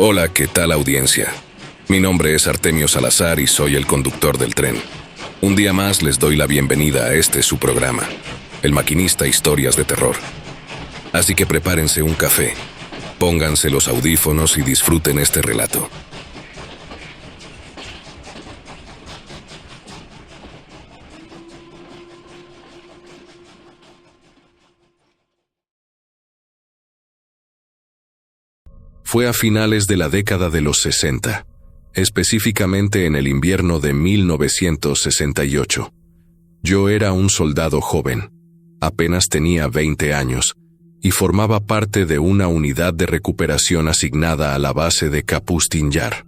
Hola, ¿qué tal audiencia? Mi nombre es Artemio Salazar y soy el conductor del tren. Un día más les doy la bienvenida a este su programa, El Maquinista Historias de Terror. Así que prepárense un café, pónganse los audífonos y disfruten este relato. Fue a finales de la década de los 60, específicamente en el invierno de 1968. Yo era un soldado joven, apenas tenía 20 años, y formaba parte de una unidad de recuperación asignada a la base de Kapustin Yar.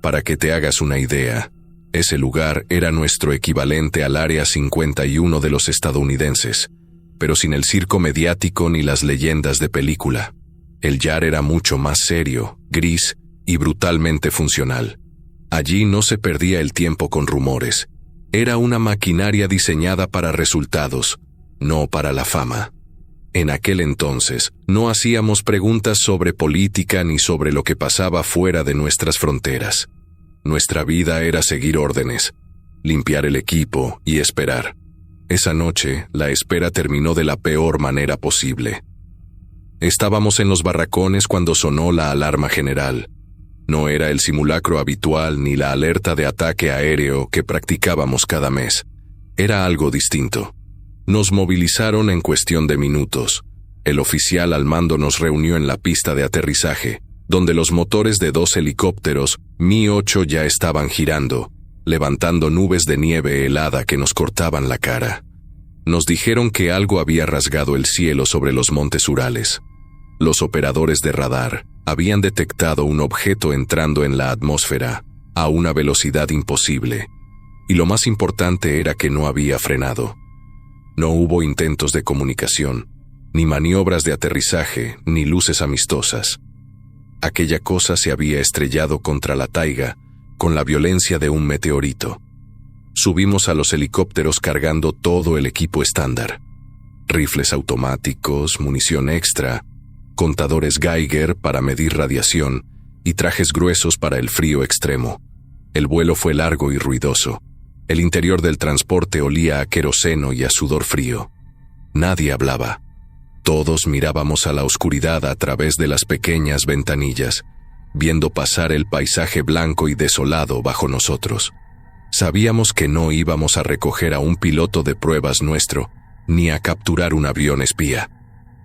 Para que te hagas una idea, ese lugar era nuestro equivalente al Área 51 de los estadounidenses, pero sin el circo mediático ni las leyendas de película. El Yar era mucho más serio, gris y brutalmente funcional. Allí no se perdía el tiempo con rumores. Era una maquinaria diseñada para resultados, no para la fama. En aquel entonces, no hacíamos preguntas sobre política ni sobre lo que pasaba fuera de nuestras fronteras. Nuestra vida era seguir órdenes, limpiar el equipo y esperar. Esa noche, la espera terminó de la peor manera posible. Estábamos en los barracones cuando sonó la alarma general. No era el simulacro habitual ni la alerta de ataque aéreo que practicábamos cada mes. Era algo distinto. Nos movilizaron en cuestión de minutos. El oficial al mando nos reunió en la pista de aterrizaje, donde los motores de 2 helicópteros Mi-8 ya estaban girando, levantando nubes de nieve helada que nos cortaban la cara. Nos dijeron que algo había rasgado el cielo sobre los montes Urales. Los operadores de radar habían detectado un objeto entrando en la atmósfera a una velocidad imposible, y lo más importante era que no había frenado. No hubo intentos de comunicación, ni maniobras de aterrizaje, ni luces amistosas. Aquella cosa se había estrellado contra la taiga con la violencia de un meteorito. Subimos a los helicópteros cargando todo el equipo estándar. Rifles automáticos, munición extra, contadores Geiger para medir radiación y trajes gruesos para el frío extremo. El vuelo fue largo y ruidoso. El interior del transporte olía a queroseno y a sudor frío. Nadie hablaba. Todos mirábamos a la oscuridad a través de las pequeñas ventanillas, viendo pasar el paisaje blanco y desolado bajo nosotros. Sabíamos que no íbamos a recoger a un piloto de pruebas nuestro, ni a capturar un avión espía.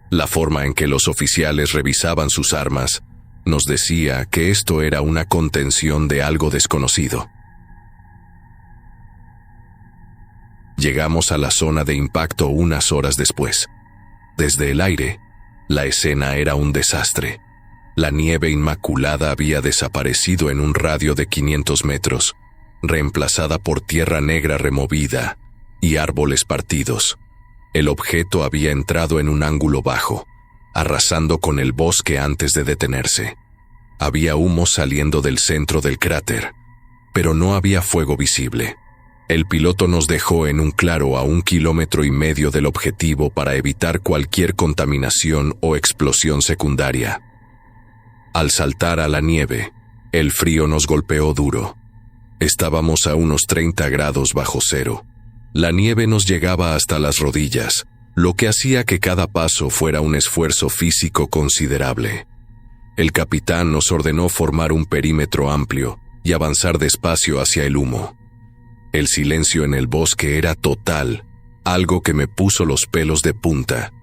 La forma en que los oficiales revisaban sus armas nos decía que esto era una contención de algo desconocido. Llegamos a la zona de impacto unas horas después. Desde el aire, la escena era un desastre. La nieve inmaculada había desaparecido en un radio de 500 metros, reemplazada por tierra negra removida y árboles partidos. El objeto había entrado en un ángulo bajo, arrasando con el bosque antes de detenerse. Había humo saliendo del centro del cráter, pero no había fuego visible. El piloto nos dejó en un claro a 1,5 kilómetros del objetivo para evitar cualquier contaminación o explosión secundaria. Al saltar a la nieve, el frío nos golpeó duro. Estábamos a unos 30 grados bajo cero. La nieve nos llegaba hasta las rodillas, lo que hacía que cada paso fuera un esfuerzo físico considerable. El capitán nos ordenó formar un perímetro amplio y avanzar despacio hacia el humo. El silencio en el bosque era total, algo que me puso los pelos de punta.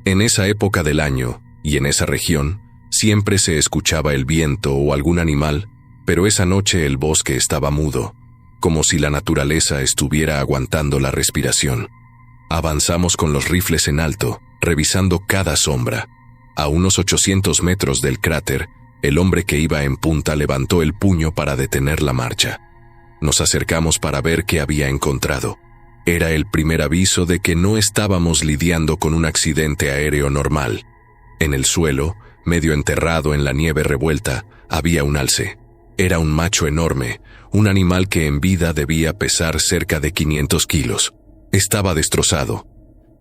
En esa época del año, y en esa región, siempre se escuchaba el viento o algún animal, pero esa noche el bosque estaba mudo, como si la naturaleza estuviera aguantando la respiración. Avanzamos con los rifles en alto, revisando cada sombra. A unos 800 metros del cráter, el hombre que iba en punta levantó el puño para detener la marcha. Nos acercamos para ver qué había encontrado. Era el primer aviso de que no estábamos lidiando con un accidente aéreo normal. En el suelo, medio enterrado en la nieve revuelta, había un alce. Era un macho enorme, un animal que en vida debía pesar cerca de 500 kilos. Estaba destrozado.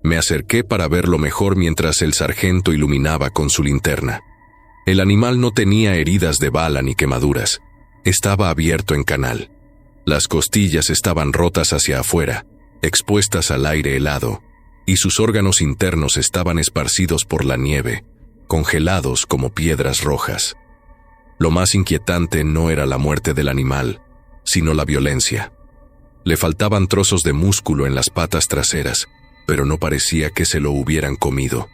Me acerqué para verlo mejor mientras el sargento iluminaba con su linterna. El animal no tenía heridas de bala ni quemaduras. Estaba abierto en canal. Las costillas estaban rotas hacia afuera, expuestas al aire helado, y sus órganos internos estaban esparcidos por la nieve, congelados como piedras rojas. Lo más inquietante no era la muerte del animal, sino la violencia. Le faltaban trozos de músculo en las patas traseras, pero no parecía que se lo hubieran comido.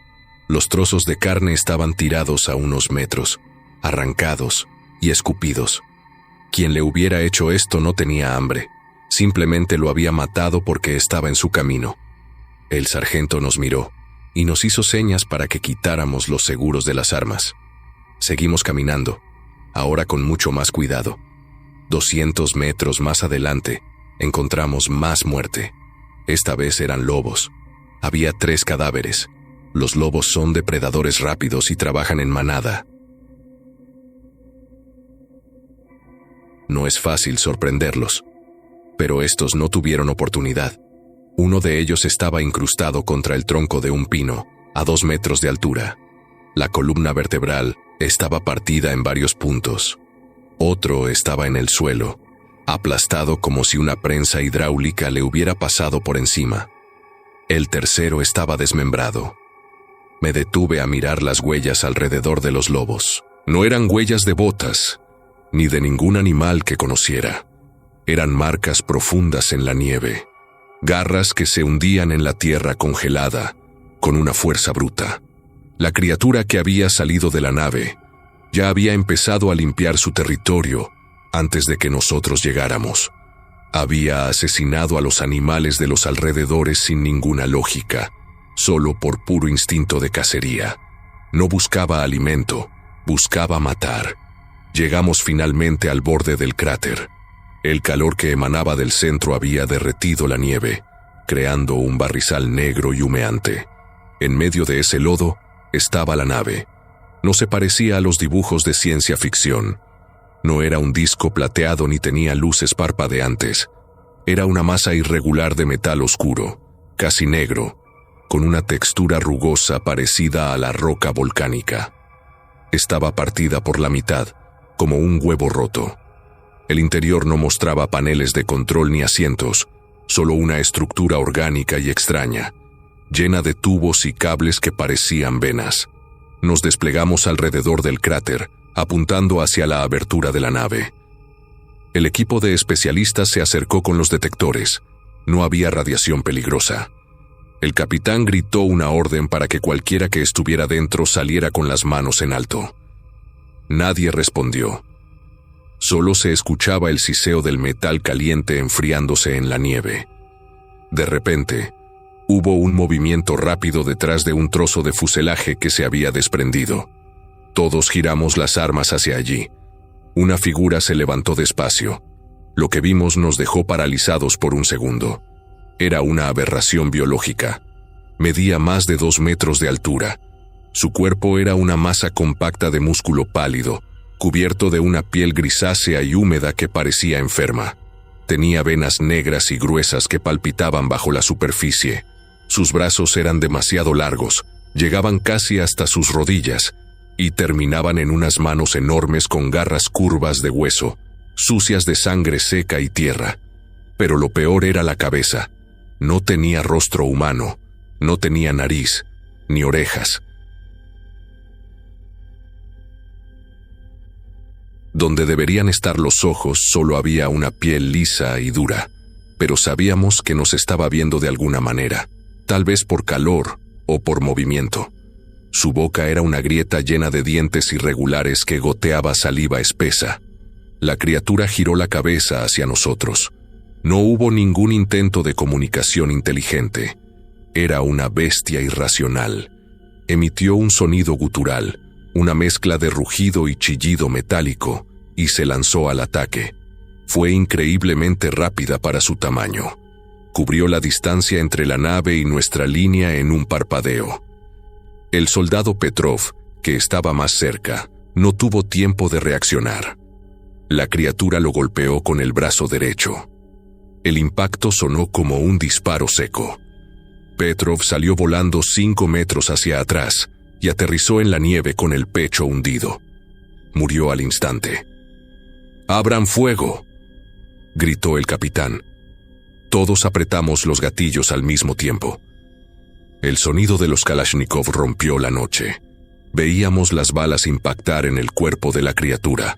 Los trozos de carne estaban tirados a unos metros, arrancados y escupidos. Quien le hubiera hecho esto no tenía hambre, simplemente lo había matado porque estaba en su camino. El sargento nos miró y nos hizo señas para que quitáramos los seguros de las armas. Seguimos caminando, ahora con mucho más cuidado. 200 metros más adelante, encontramos más muerte. Esta vez eran lobos. Había 3 cadáveres. Los lobos son depredadores rápidos y trabajan en manada. No es fácil sorprenderlos, pero estos no tuvieron oportunidad. Uno de ellos estaba incrustado contra el tronco de un pino, a 2 metros de altura. La columna vertebral estaba partida en varios puntos. Otro estaba en el suelo, aplastado como si una prensa hidráulica le hubiera pasado por encima. El tercero estaba desmembrado. Me detuve a mirar las huellas alrededor de los lobos. No eran huellas de botas, ni de ningún animal que conociera. Eran marcas profundas en la nieve, garras que se hundían en la tierra congelada con una fuerza bruta. La criatura que había salido de la nave ya había empezado a limpiar su territorio antes de que nosotros llegáramos. Había asesinado a los animales de los alrededores sin ninguna lógica, solo por puro instinto de cacería. No buscaba alimento, buscaba matar. Llegamos finalmente al borde del cráter. El calor que emanaba del centro había derretido la nieve, creando un barrizal negro y humeante. En medio de ese lodo estaba la nave. No se parecía a los dibujos de ciencia ficción. No era un disco plateado ni tenía luces parpadeantes. Era una masa irregular de metal oscuro, casi negro, con una textura rugosa parecida a la roca volcánica. Estaba partida por la mitad, como un huevo roto. El interior no mostraba paneles de control ni asientos, solo una estructura orgánica y extraña, llena de tubos y cables que parecían venas. Nos desplegamos alrededor del cráter, apuntando hacia la abertura de la nave. El equipo de especialistas se acercó con los detectores. No había radiación peligrosa. El capitán gritó una orden para que cualquiera que estuviera dentro saliera con las manos en alto. Nadie respondió. Solo se escuchaba el siseo del metal caliente enfriándose en la nieve. De repente, hubo un movimiento rápido detrás de un trozo de fuselaje que se había desprendido. Todos giramos las armas hacia allí. Una figura se levantó despacio. Lo que vimos nos dejó paralizados por un segundo. Era una aberración biológica. Medía más de 2 metros de altura. Su cuerpo era una masa compacta de músculo pálido, cubierto de una piel grisácea y húmeda que parecía enferma. Tenía venas negras y gruesas que palpitaban bajo la superficie. Sus brazos eran demasiado largos, llegaban casi hasta sus rodillas, y terminaban en unas manos enormes con garras curvas de hueso, sucias de sangre seca y tierra. Pero lo peor era la cabeza. No tenía rostro humano, no tenía nariz, ni orejas. Donde deberían estar los ojos solo había una piel lisa y dura, pero sabíamos que nos estaba viendo de alguna manera, tal vez por calor o por movimiento. Su boca era una grieta llena de dientes irregulares que goteaba saliva espesa. La criatura giró la cabeza hacia nosotros. No hubo ningún intento de comunicación inteligente. Era una bestia irracional. Emitió un sonido gutural, una mezcla de rugido y chillido metálico, y se lanzó al ataque. Fue increíblemente rápida para su tamaño. Cubrió la distancia entre la nave y nuestra línea en un parpadeo. El soldado Petrov, que estaba más cerca, no tuvo tiempo de reaccionar. La criatura lo golpeó con el brazo derecho. El impacto sonó como un disparo seco. Petrov salió volando 5 metros hacia atrás y aterrizó en la nieve con el pecho hundido. murió al instante. «¡Abran fuego!», gritó el capitán. Todos apretamos los gatillos al mismo tiempo. El sonido de los Kalashnikov rompió la noche. Veíamos las balas impactar en el cuerpo de la criatura.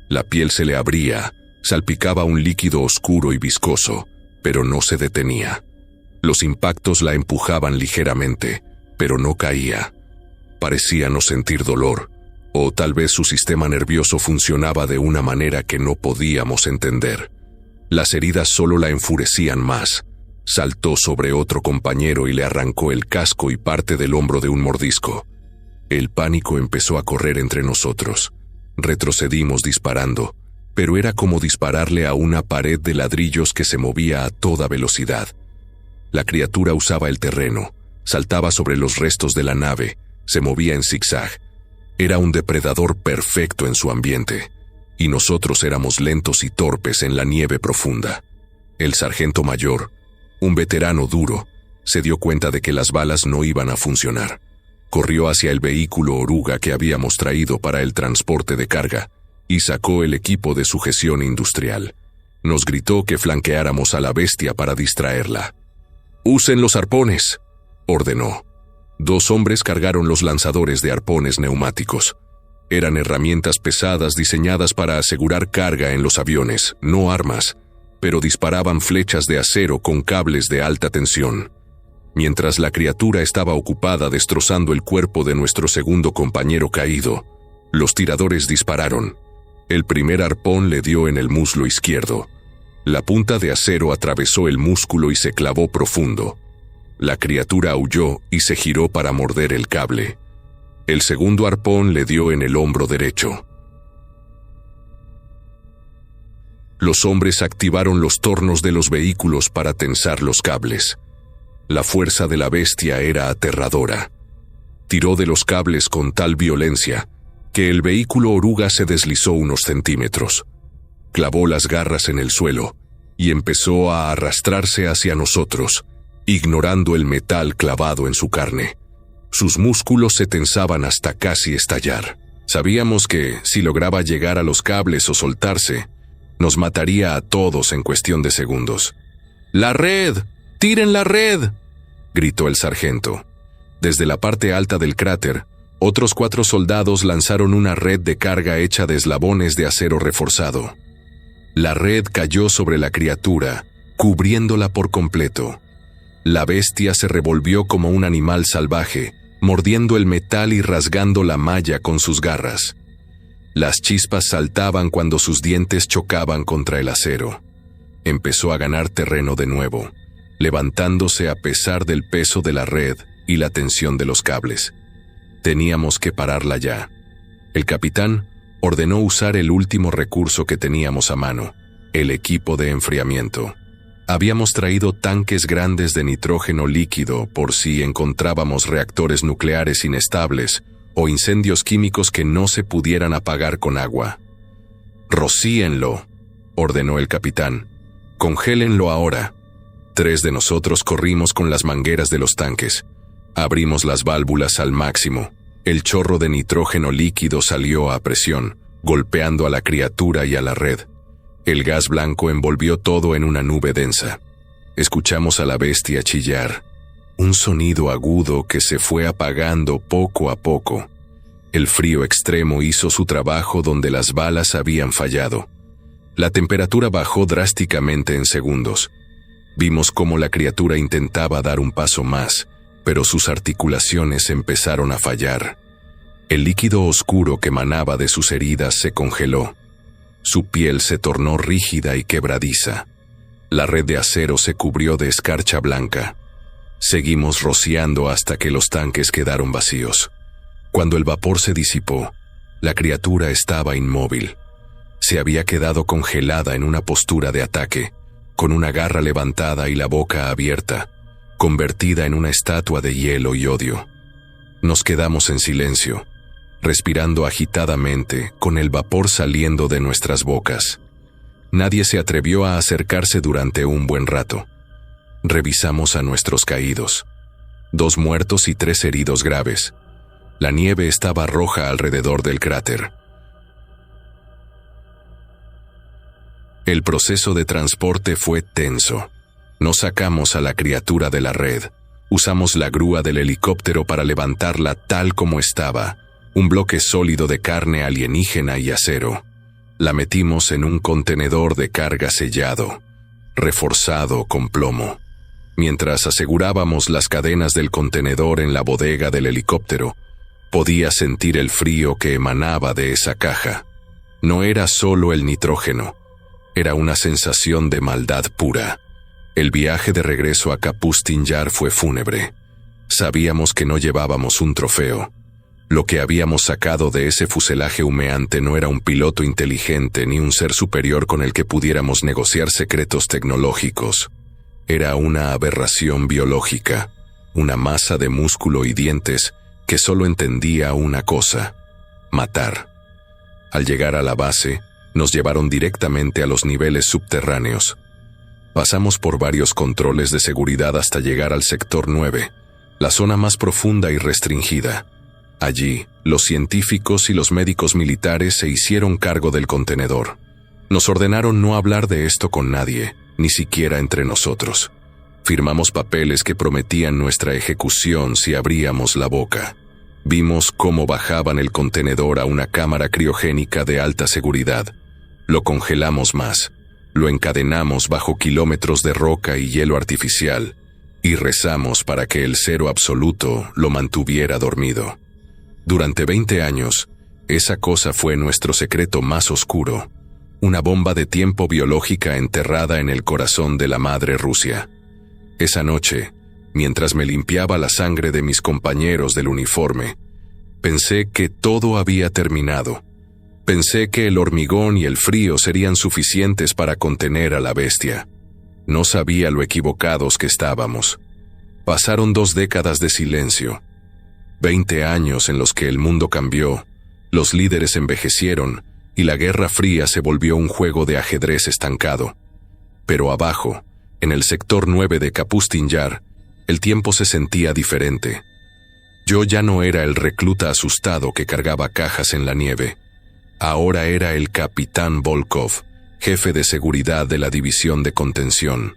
La piel se le abría, salpicaba un líquido oscuro y viscoso, pero no se detenía. Los impactos la empujaban ligeramente, pero no caía. Parecía no sentir dolor, o tal vez su sistema nervioso funcionaba de una manera que no podíamos entender. Las heridas solo la enfurecían más. Saltó sobre otro compañero y le arrancó el casco y parte del hombro de un mordisco. El pánico empezó a correr entre nosotros. Retrocedimos disparando, pero era como dispararle a una pared de ladrillos que se movía a toda velocidad. La criatura usaba el terreno, saltaba sobre los restos de la nave, se movía en zigzag. Era un depredador perfecto en su ambiente, y nosotros éramos lentos y torpes en la nieve profunda. El sargento mayor, un veterano duro, se dio cuenta de que las balas no iban a funcionar. Corrió hacia el vehículo oruga que habíamos traído para el transporte de carga y sacó el equipo de sujeción industrial. Nos gritó que flanqueáramos a la bestia para distraerla. «¡Usen los arpones!», ordenó. 2 hombres cargaron los lanzadores de arpones neumáticos. Eran herramientas pesadas diseñadas para asegurar carga en los aviones, no armas, pero disparaban flechas de acero con cables de alta tensión. Mientras la criatura estaba ocupada destrozando el cuerpo de nuestro segundo compañero caído, los tiradores dispararon. El primer arpón le dio en el muslo izquierdo. La punta de acero atravesó el músculo y se clavó profundo. La criatura aulló y se giró para morder el cable. El segundo arpón le dio en el hombro derecho. Los hombres activaron los tornos de los vehículos para tensar los cables. La fuerza de la bestia era aterradora. Tiró de los cables con tal violencia que el vehículo oruga se deslizó unos centímetros. Clavó las garras en el suelo y empezó a arrastrarse hacia nosotros, ignorando el metal clavado en su carne. Sus músculos se tensaban hasta casi estallar. Sabíamos que, si lograba llegar a los cables o soltarse, nos mataría a todos en cuestión de segundos. ¡La red! ¡Tiren la red!, gritó el sargento. Desde la parte alta del cráter, otros 4 soldados lanzaron una red de carga hecha de eslabones de acero reforzado. La red cayó sobre la criatura, cubriéndola por completo. La bestia se revolvió como un animal salvaje, mordiendo el metal y rasgando la malla con sus garras. Las chispas saltaban cuando sus dientes chocaban contra el acero. Empezó a ganar terreno de nuevo, levantándose a pesar del peso de la red y la tensión de los cables. Teníamos que pararla ya. El capitán ordenó usar el último recurso que teníamos a mano, el equipo de enfriamiento. Habíamos traído tanques grandes de nitrógeno líquido por si encontrábamos reactores nucleares inestables o incendios químicos que no se pudieran apagar con agua. «Rocíenlo», ordenó el capitán. «Congélenlo ahora». 3 de nosotros corrimos con las mangueras de los tanques. Abrimos las válvulas al máximo. El chorro de nitrógeno líquido salió a presión, golpeando a la criatura y a la red. El gas blanco envolvió todo en una nube densa. Escuchamos a la bestia chillar, un sonido agudo que se fue apagando poco a poco. El frío extremo hizo su trabajo donde las balas habían fallado. La temperatura bajó drásticamente en segundos. Vimos cómo la criatura intentaba dar un paso más, pero sus articulaciones empezaron a fallar. El líquido oscuro que manaba de sus heridas se congeló. Su piel se tornó rígida y quebradiza. La red de acero se cubrió de escarcha blanca. Seguimos rociando hasta que los tanques quedaron vacíos. Cuando el vapor se disipó, la criatura estaba inmóvil. Se había quedado congelada en una postura de ataque, con una garra levantada y la boca abierta, convertida en una estatua de hielo y odio. Nos quedamos en silencio, respirando agitadamente, con el vapor saliendo de nuestras bocas. Nadie se atrevió a acercarse durante un buen rato. Revisamos a nuestros caídos. 2 muertos y 3 heridos graves. La nieve estaba roja alrededor del cráter. El proceso de transporte fue tenso. No sacamos a la criatura de la red. Usamos la grúa del helicóptero para levantarla tal como estaba, un bloque sólido de carne alienígena y acero. La metimos en un contenedor de carga sellado, reforzado con plomo. Mientras asegurábamos las cadenas del contenedor en la bodega del helicóptero, podía sentir el frío que emanaba de esa caja. No era solo el nitrógeno, era una sensación de maldad pura. El viaje de regreso a Kapustin Yar fue fúnebre. Sabíamos que no llevábamos un trofeo. Lo que habíamos sacado de ese fuselaje humeante no era un piloto inteligente ni un ser superior con el que pudiéramos negociar secretos tecnológicos. Era una aberración biológica, una masa de músculo y dientes que solo entendía una cosa: matar. Al llegar a la base, nos llevaron directamente a los niveles subterráneos. Pasamos por varios controles de seguridad hasta llegar al sector 9, la zona más profunda y restringida. Allí, los científicos y los médicos militares se hicieron cargo del contenedor. Nos ordenaron no hablar de esto con nadie, ni siquiera entre nosotros. Firmamos papeles que prometían nuestra ejecución si abríamos la boca. Vimos cómo bajaban el contenedor a una cámara criogénica de alta seguridad. Lo congelamos más. Lo encadenamos bajo kilómetros de roca y hielo artificial, y rezamos para que el cero absoluto lo mantuviera dormido. Durante 20 años, esa cosa fue nuestro secreto más oscuro, una bomba de tiempo biológica enterrada en el corazón de la madre Rusia. Esa noche, mientras me limpiaba la sangre de mis compañeros del uniforme, pensé que todo había terminado. Pensé que el hormigón y el frío serían suficientes para contener a la bestia. No sabía lo equivocados que estábamos. Pasaron 2 décadas de silencio. 20 años en los que el mundo cambió, los líderes envejecieron y la Guerra Fría se volvió un juego de ajedrez estancado. Pero abajo, en el sector 9 de Kapustin Yar, el tiempo se sentía diferente. Yo ya no era el recluta asustado que cargaba cajas en la nieve. Ahora era el capitán Volkov, jefe de seguridad de la división de contención.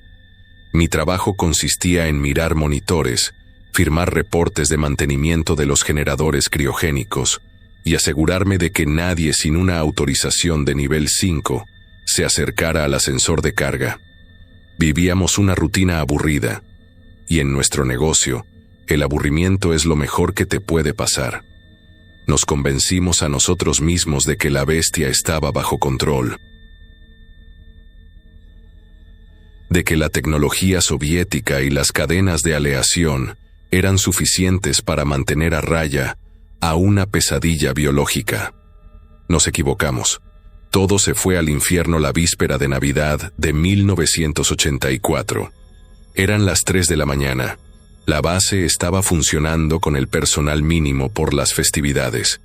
Mi trabajo consistía en mirar monitores, firmar reportes de mantenimiento de los generadores criogénicos y asegurarme de que nadie sin una autorización de nivel 5 se acercara al ascensor de carga. Vivíamos una rutina aburrida, y en nuestro negocio, el aburrimiento es lo mejor que te puede pasar. Nos convencimos a nosotros mismos de que la bestia estaba bajo control, de que la tecnología soviética y las cadenas de aleación eran suficientes para mantener a raya a una pesadilla biológica. Nos equivocamos. Todo se fue al infierno la víspera de Navidad de 1984. Eran las 3 de la mañana. La base estaba funcionando con el personal mínimo por las festividades.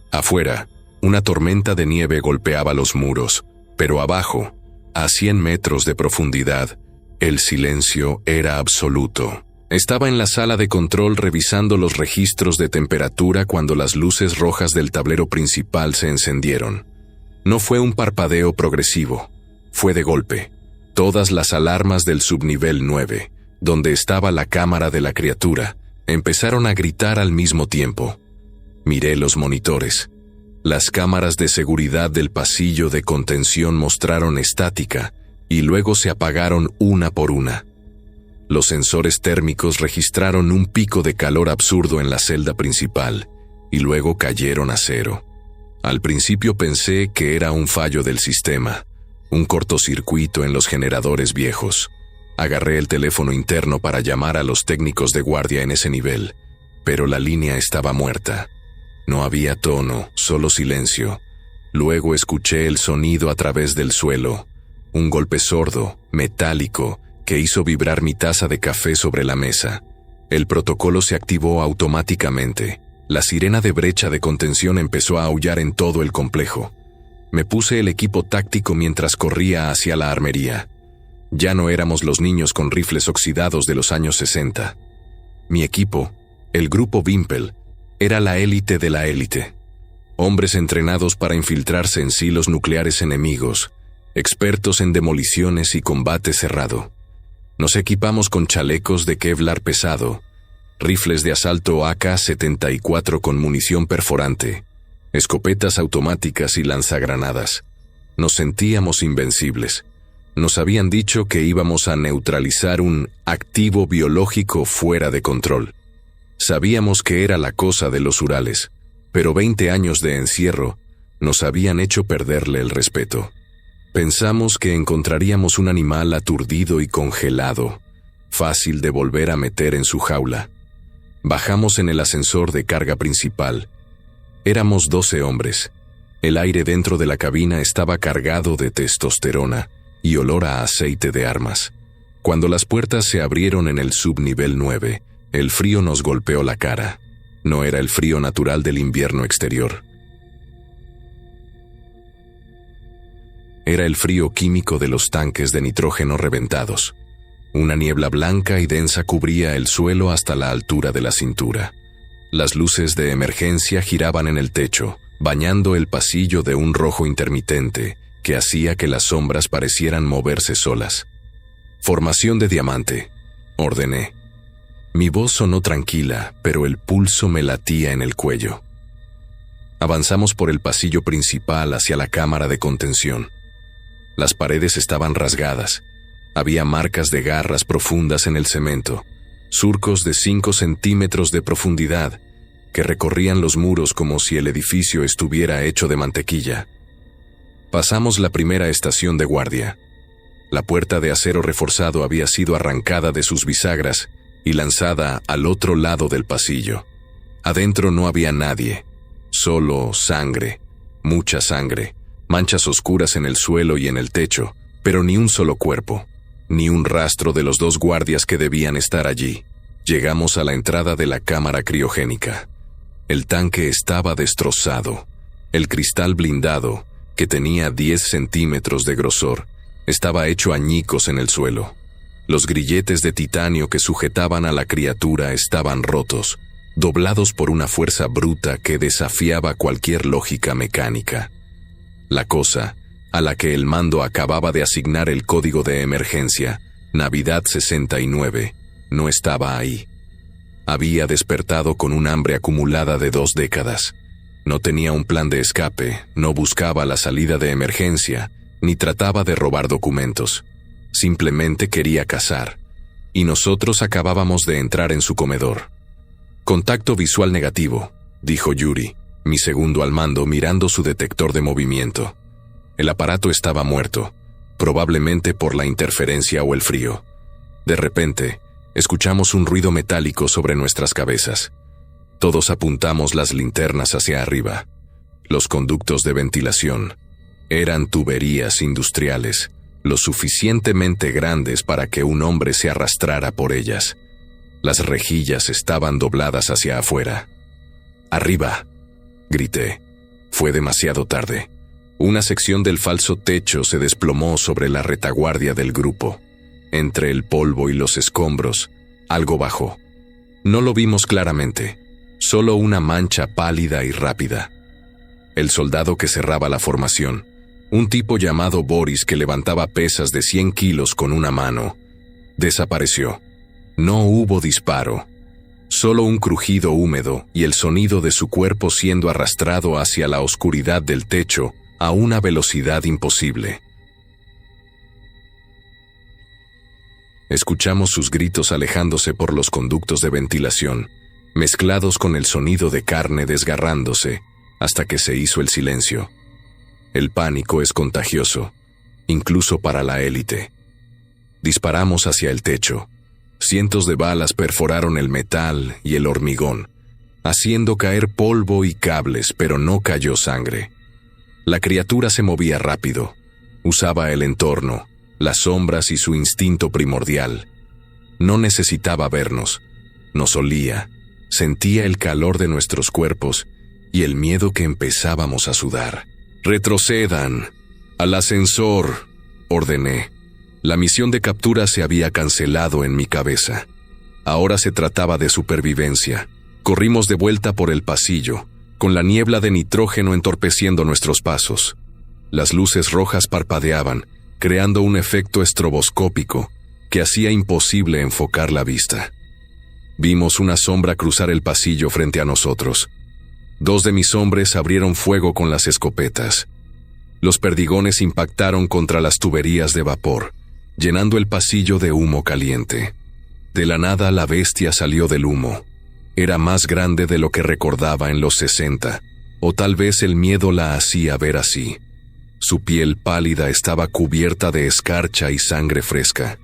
Afuera, una tormenta de nieve golpeaba los muros, pero abajo, a 100 metros de profundidad, el silencio era absoluto. Estaba en la sala de control revisando los registros de temperatura cuando las luces rojas del tablero principal se encendieron. No fue un parpadeo progresivo, fue de golpe. Todas las alarmas del subnivel 9, donde estaba la cámara de la criatura, empezaron a gritar al mismo tiempo. Miré los monitores. Las cámaras de seguridad del pasillo de contención mostraron estática y luego se apagaron una por una. Los sensores térmicos registraron un pico de calor absurdo en la celda principal y luego cayeron a cero. Al principio pensé que era un fallo del sistema, un cortocircuito en los generadores viejos. Agarré el teléfono interno para llamar a los técnicos de guardia en ese nivel, pero la línea estaba muerta. No había tono, solo silencio. Luego escuché el sonido a través del suelo, un golpe sordo, metálico, que hizo vibrar mi taza de café sobre la mesa. El protocolo se activó automáticamente. La sirena de brecha de contención empezó a aullar en todo el complejo. Me puse el equipo táctico mientras corría hacia la armería. Ya no éramos los niños con rifles oxidados de los años 60. Mi equipo, el grupo Wimpel, era la élite de la élite. Hombres entrenados para infiltrarse en silos nucleares enemigos, expertos en demoliciones y combate cerrado. Nos equipamos con chalecos de Kevlar pesado, rifles de asalto AK-74 con munición perforante, escopetas automáticas y lanzagranadas. Nos sentíamos invencibles. Nos habían dicho que íbamos a neutralizar un activo biológico fuera de control. Sabíamos que era la cosa de los Urales, pero 20 años de encierro nos habían hecho perderle el respeto. Pensamos que encontraríamos un animal aturdido y congelado, fácil de volver a meter en su jaula. Bajamos en el ascensor de carga principal. Éramos 12 hombres. El aire dentro de la cabina estaba cargado de testosterona y olor a aceite de armas. Cuando las puertas se abrieron en el subnivel 9, el frío nos golpeó la cara. No era el frío natural del invierno exterior. Era el frío químico de los tanques de nitrógeno reventados. Una niebla blanca y densa cubría el suelo hasta la altura de la cintura. Las luces de emergencia giraban en el techo, bañando el pasillo de un rojo intermitente que hacía que las sombras parecieran moverse solas. «Formación de diamante», ordené. Mi voz sonó tranquila, pero el pulso me latía en el cuello. Avanzamos por el pasillo principal hacia la cámara de contención. Las paredes estaban rasgadas. Había marcas de garras profundas en el cemento, surcos de 5 centímetros de profundidad que recorrían los muros como si el edificio estuviera hecho de mantequilla. Pasamos la primera estación de guardia. La puerta de acero reforzado había sido arrancada de sus bisagras y lanzada al otro lado del pasillo. Adentro no había nadie, solo sangre, mucha sangre, manchas oscuras en el suelo y en el techo, pero ni un solo cuerpo, ni un rastro de los 2 guardias que debían estar allí. Llegamos a la entrada de la cámara criogénica. El tanque estaba destrozado. El cristal blindado, que tenía 10 centímetros de grosor, estaba hecho añicos en el suelo. Los grilletes de titanio que sujetaban a la criatura estaban rotos, doblados por una fuerza bruta que desafiaba cualquier lógica mecánica. La cosa, a la que el mando acababa de asignar el código de emergencia, Navidad 69, no estaba ahí. Había despertado con un hambre acumulada de 2 décadas. No tenía un plan de escape, no buscaba la salida de emergencia, ni trataba de robar documentos. Simplemente quería cazar. Y nosotros acabábamos de entrar en su comedor. «Contacto visual negativo», dijo Yuri, mi segundo al mando, mirando su detector de movimiento. El aparato estaba muerto, probablemente por la interferencia o el frío. De repente, escuchamos un ruido metálico sobre nuestras cabezas. Todos apuntamos las linternas hacia arriba. Los conductos de ventilación eran tuberías industriales, lo suficientemente grandes para que un hombre se arrastrara por ellas. Las rejillas estaban dobladas hacia afuera. «¡Arriba!», grité. Fue demasiado tarde. Una sección del falso techo se desplomó sobre la retaguardia del grupo. Entre el polvo y los escombros, algo bajó. No lo vimos claramente, solo una mancha pálida y rápida. El soldado que cerraba la formación, un tipo llamado Boris que levantaba pesas de 100 kilos con una mano, desapareció. No hubo disparo, solo un crujido húmedo y el sonido de su cuerpo siendo arrastrado hacia la oscuridad del techo a una velocidad imposible. Escuchamos sus gritos alejándose por los conductos de ventilación, mezclados con el sonido de carne desgarrándose, hasta que se hizo el silencio. El pánico es contagioso, incluso para la élite. Disparamos hacia el techo. Cientos de balas perforaron el metal y el hormigón, haciendo caer polvo y cables, pero no cayó sangre. La criatura se movía rápido, usaba el entorno, las sombras y su instinto primordial. No necesitaba vernos, nos olía, sentía el calor de nuestros cuerpos y el miedo que empezábamos a sudar. «Retrocedan, al ascensor», ordené. La misión de captura se había cancelado en mi cabeza. Ahora se trataba de supervivencia. Corrimos de vuelta por el pasillo, con la niebla de nitrógeno entorpeciendo nuestros pasos. Las luces rojas parpadeaban, creando un efecto estroboscópico que hacía imposible enfocar la vista. Vimos una sombra cruzar el pasillo frente a nosotros. 2 de mis hombres abrieron fuego con las escopetas. Los perdigones impactaron contra las tuberías de vapor, llenando el pasillo de humo caliente. De la nada la bestia salió del humo. Era más grande de lo que recordaba en los 60, o tal vez el miedo la hacía ver así. Su piel pálida estaba cubierta de escarcha y sangre fresca.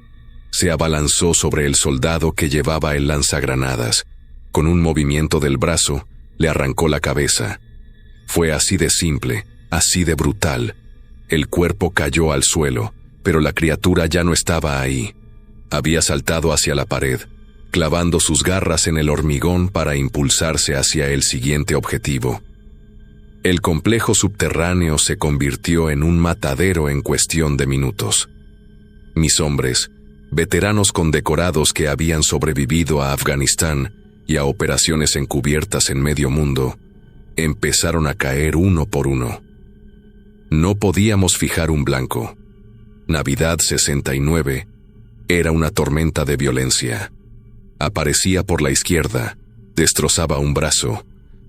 Se abalanzó sobre el soldado que llevaba el lanzagranadas. Con un movimiento del brazo, le arrancó la cabeza. Fue así de simple, así de brutal. El cuerpo cayó al suelo, pero la criatura ya no estaba ahí. Había saltado hacia la pared, clavando sus garras en el hormigón para impulsarse hacia el siguiente objetivo. El complejo subterráneo se convirtió en un matadero en cuestión de minutos. Mis hombres, veteranos condecorados que habían sobrevivido a Afganistán y a operaciones encubiertas en medio mundo, empezaron a caer uno por uno. No podíamos fijar un blanco. Navidad 69 era una tormenta de violencia. Aparecía por la izquierda, destrozaba un brazo,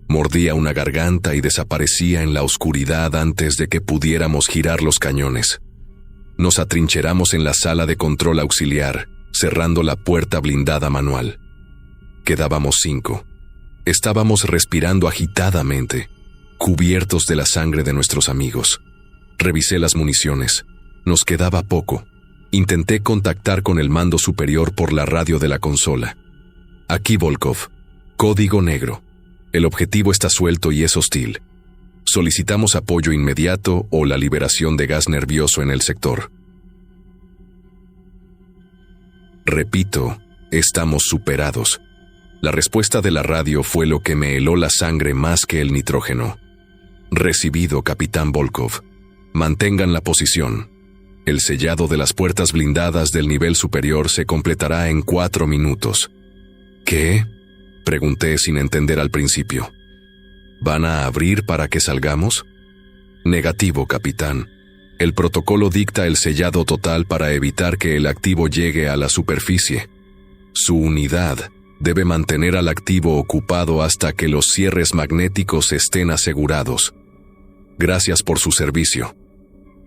mordía una garganta y desaparecía en la oscuridad antes de que pudiéramos girar los cañones. Nos atrincheramos en la sala de control auxiliar, cerrando la puerta blindada manual. Quedábamos 5. Estábamos respirando agitadamente, cubiertos de la sangre de nuestros amigos. Revisé las municiones. Nos quedaba poco. Intenté contactar con el mando superior por la radio de la consola. Aquí Volkov. Código negro. El objetivo está suelto y es hostil. Solicitamos apoyo inmediato o la liberación de gas nervioso en el sector. Repito, estamos superados. La respuesta de la radio fue lo que me heló la sangre más que el nitrógeno. Recibido, capitán Volkov. Mantengan la posición. El sellado de las puertas blindadas del nivel superior se completará en 4 minutos. ¿Qué? Pregunté sin entender al principio. ¿Van a abrir para que salgamos? Negativo, capitán. El protocolo dicta el sellado total para evitar que el activo llegue a la superficie. Su unidad debe mantener al activo ocupado hasta que los cierres magnéticos estén asegurados. Gracias por su servicio.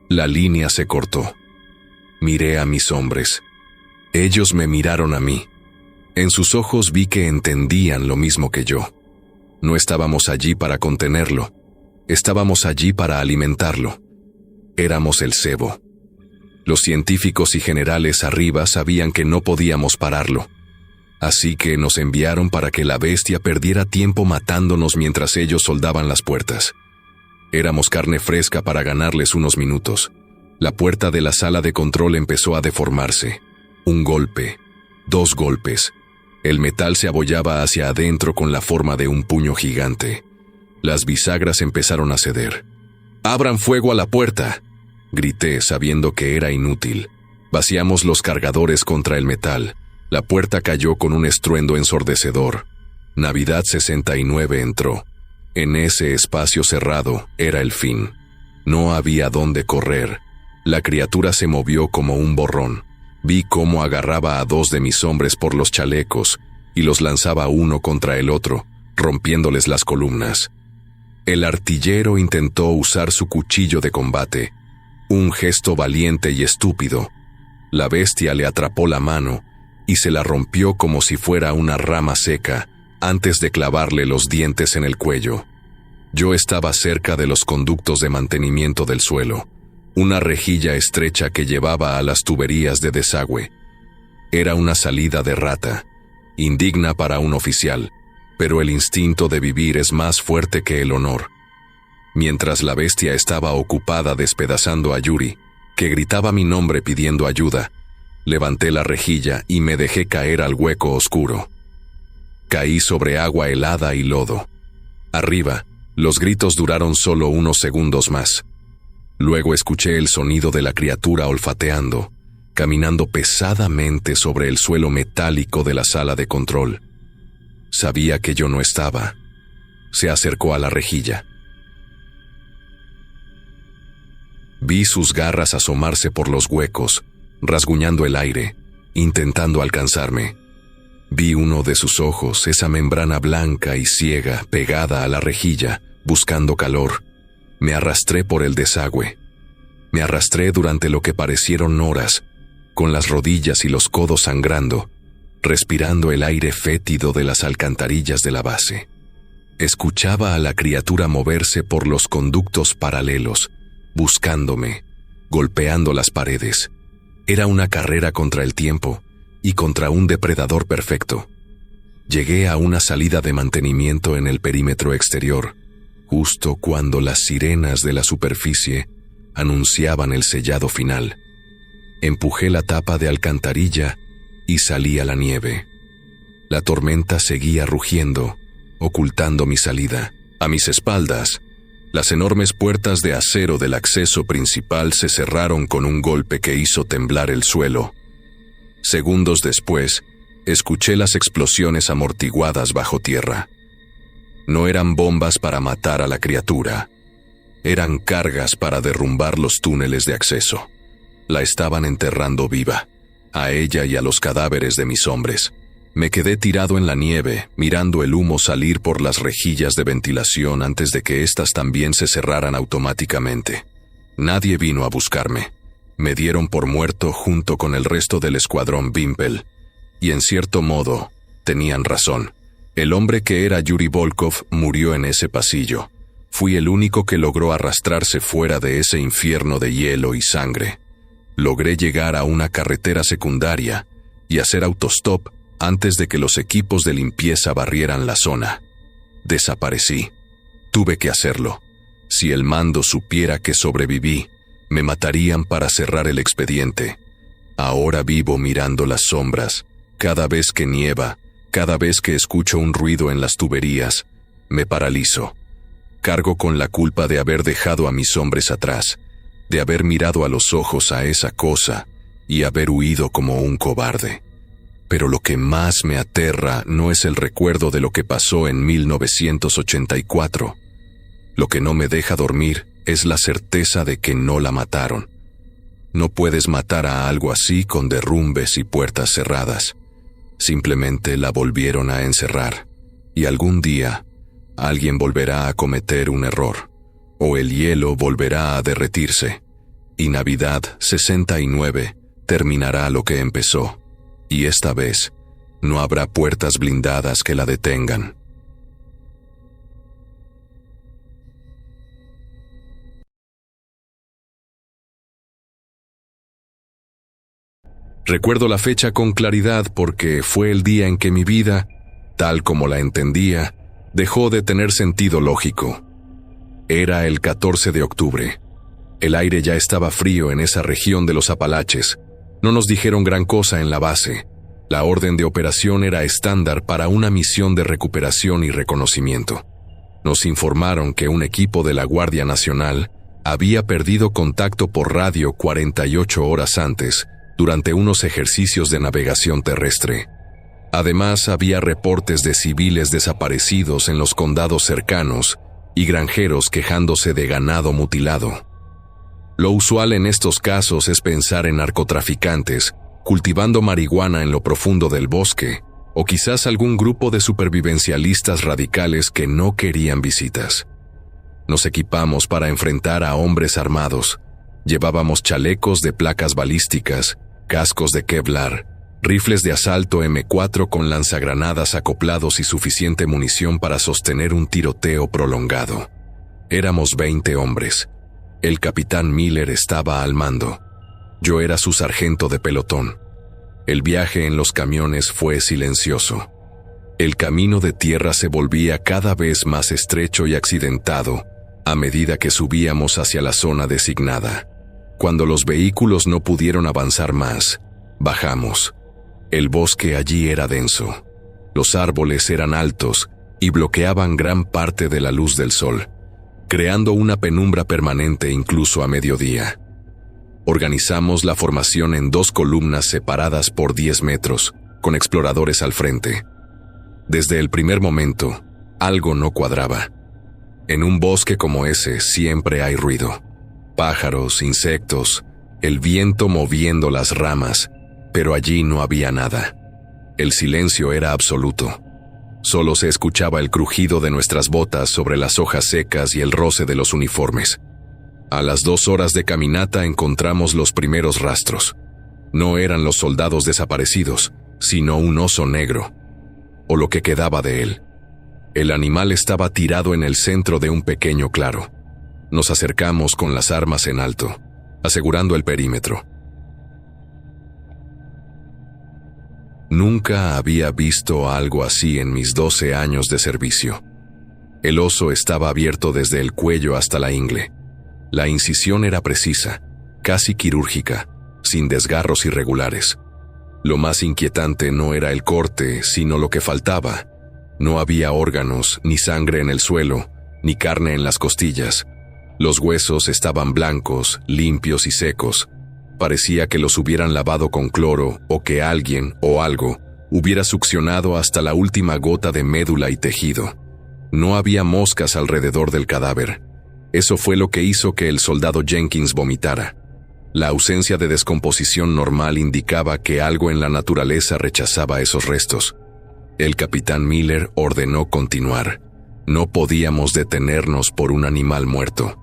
La línea se cortó. Miré a mis hombres. Ellos me miraron a mí. En sus ojos vi que entendían lo mismo que yo. No estábamos allí para contenerlo. Estábamos allí para alimentarlo. Éramos el cebo. Los científicos y generales arriba sabían que no podíamos pararlo. Así que nos enviaron para que la bestia perdiera tiempo matándonos mientras ellos soldaban las puertas. Éramos carne fresca para ganarles unos minutos. La puerta de la sala de control empezó a deformarse. Un golpe, 2 golpes. El metal se abollaba hacia adentro con la forma de un puño gigante. Las bisagras empezaron a ceder. ¡Abran fuego a la puerta!, grité sabiendo que era inútil. Vaciamos los cargadores contra el metal. La puerta cayó con un estruendo ensordecedor. Navidad 69 entró. En ese espacio cerrado era el fin. No había dónde correr. La criatura se movió como un borrón. Vi cómo agarraba a 2 de mis hombres por los chalecos y los lanzaba uno contra el otro, rompiéndoles las columnas. El artillero intentó usar su cuchillo de combate, un gesto valiente y estúpido. La bestia le atrapó la mano y se la rompió como si fuera una rama seca antes de clavarle los dientes en el cuello. Yo estaba cerca de los conductos de mantenimiento del suelo, una rejilla estrecha que llevaba a las tuberías de desagüe. Era una salida de rata, indigna para un oficial, pero el instinto de vivir es más fuerte que el honor. Mientras la bestia estaba ocupada despedazando a Yuri, que gritaba mi nombre pidiendo ayuda, levanté la rejilla y me dejé caer al hueco oscuro. Caí sobre agua helada y lodo. Arriba, los gritos duraron solo unos segundos más. Luego escuché el sonido de la criatura olfateando, caminando pesadamente sobre el suelo metálico de la sala de control. Sabía que yo no estaba. Se acercó a la rejilla. Vi sus garras asomarse por los huecos, rasguñando el aire, intentando alcanzarme. Vi uno de sus ojos, esa membrana blanca y ciega pegada a la rejilla, buscando calor. Me arrastré por el desagüe. Me arrastré durante lo que parecieron horas, con las rodillas y los codos sangrando, respirando el aire fétido de las alcantarillas de la base. Escuchaba a la criatura moverse por los conductos paralelos, buscándome, golpeando las paredes. Era una carrera contra el tiempo y contra un depredador perfecto. Llegué a una salida de mantenimiento en el perímetro exterior, justo cuando las sirenas de la superficie anunciaban el sellado final. Empujé la tapa de alcantarilla y salí a la nieve. La tormenta seguía rugiendo, ocultando mi salida. A mis espaldas, las enormes puertas de acero del acceso principal se cerraron con un golpe que hizo temblar el suelo. Segundos después, escuché las explosiones amortiguadas bajo tierra. No eran bombas para matar a la criatura. Eran cargas para derrumbar los túneles de acceso. La estaban enterrando viva, a ella y a los cadáveres de mis hombres. Me quedé tirado en la nieve, mirando el humo salir por las rejillas de ventilación antes de que éstas también se cerraran automáticamente. Nadie vino a buscarme. Me dieron por muerto junto con el resto del escuadrón Wimpel. Y en cierto modo, tenían razón. El hombre que era Yuri Volkov murió en ese pasillo. Fui el único que logró arrastrarse fuera de ese infierno de hielo y sangre. Logré llegar a una carretera secundaria y hacer autostop antes de que los equipos de limpieza barrieran la zona. Desaparecí. Tuve que hacerlo. Si el mando supiera que sobreviví, me matarían para cerrar el expediente. Ahora vivo mirando las sombras. Cada vez que nieva, cada vez que escucho un ruido en las tuberías, me paralizo. Cargo con la culpa de haber dejado a mis hombres atrás, de haber mirado a los ojos a esa cosa y haber huido como un cobarde. Pero lo que más me aterra no es el recuerdo de lo que pasó en 1984. Lo que no me deja dormir es la certeza de que no la mataron. No puedes matar a algo así con derrumbes y puertas cerradas. Simplemente la volvieron a encerrar. Y algún día, alguien volverá a cometer un error, o el hielo volverá a derretirse, y Navidad 69 terminará lo que empezó, y esta vez no habrá puertas blindadas que la detengan. Recuerdo la fecha con claridad porque fue el día en que mi vida, tal como la entendía, dejó de tener sentido lógico. Era el 14 de octubre. El aire ya estaba frío en esa región de los Apalaches. No nos dijeron gran cosa en la base. La orden de operación era estándar para una misión de recuperación y reconocimiento. Nos informaron que un equipo de la Guardia Nacional había perdido contacto por radio 48 horas antes, durante unos ejercicios de navegación terrestre. Además, había reportes de civiles desaparecidos en los condados cercanos y granjeros quejándose de ganado mutilado. Lo usual en estos casos es pensar en narcotraficantes cultivando marihuana en lo profundo del bosque, o quizás algún grupo de supervivencialistas radicales que no querían visitas. Nos equipamos para enfrentar a hombres armados. Llevábamos chalecos de placas balísticas, cascos de Kevlar, rifles de asalto M4 con lanzagranadas acoplados y suficiente munición para sostener un tiroteo prolongado. Éramos 20 hombres. El capitán Miller estaba al mando. Yo era su sargento de pelotón. El viaje en los camiones fue silencioso. El camino de tierra se volvía cada vez más estrecho y accidentado a medida que subíamos hacia la zona designada. Cuando los vehículos no pudieron avanzar más, bajamos. El bosque allí era denso. Los árboles eran altos y bloqueaban gran parte de la luz del sol, creando una penumbra permanente incluso a mediodía. Organizamos la formación en 2 columnas separadas por 10 metros, con exploradores al frente. Desde el primer momento, algo no cuadraba. En un bosque como ese siempre hay ruido. Pájaros, insectos, el viento moviendo las ramas, pero allí no había nada. El silencio era absoluto. Solo se escuchaba el crujido de nuestras botas sobre las hojas secas y el roce de los uniformes. A las 2 horas de caminata encontramos los primeros rastros. No eran los soldados desaparecidos, sino un oso negro, o lo que quedaba de él. El animal estaba tirado en el centro de un pequeño claro. Nos acercamos con las armas en alto, asegurando el perímetro. Nunca había visto algo así en mis 12 años de servicio. El oso estaba abierto desde el cuello hasta la ingle. La incisión era precisa, casi quirúrgica, sin desgarros irregulares. Lo más inquietante no era el corte, sino lo que faltaba. No había órganos, ni sangre en el suelo, ni carne en las costillas. Los huesos estaban blancos, limpios y secos. Parecía que los hubieran lavado con cloro o que alguien o algo hubiera succionado hasta la última gota de médula y tejido. No había moscas alrededor del cadáver. Eso fue lo que hizo que el soldado Jenkins vomitara. La ausencia de descomposición normal indicaba que algo en la naturaleza rechazaba esos restos. El capitán Miller ordenó continuar. No podíamos detenernos por un animal muerto.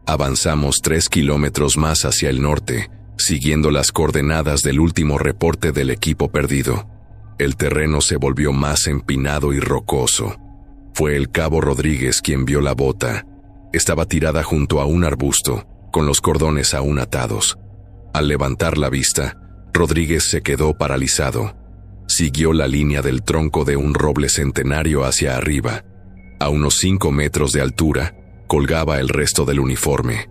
Avanzamos 3 kilómetros más hacia el norte, siguiendo las coordenadas del último reporte del equipo perdido. El terreno se volvió más empinado y rocoso. Fue el cabo Rodríguez quien vio la bota. Estaba tirada junto a un arbusto, con los cordones aún atados. Al levantar la vista, Rodríguez se quedó paralizado. Siguió la línea del tronco de un roble centenario hacia arriba. A unos 5 metros de altura, colgaba el resto del uniforme.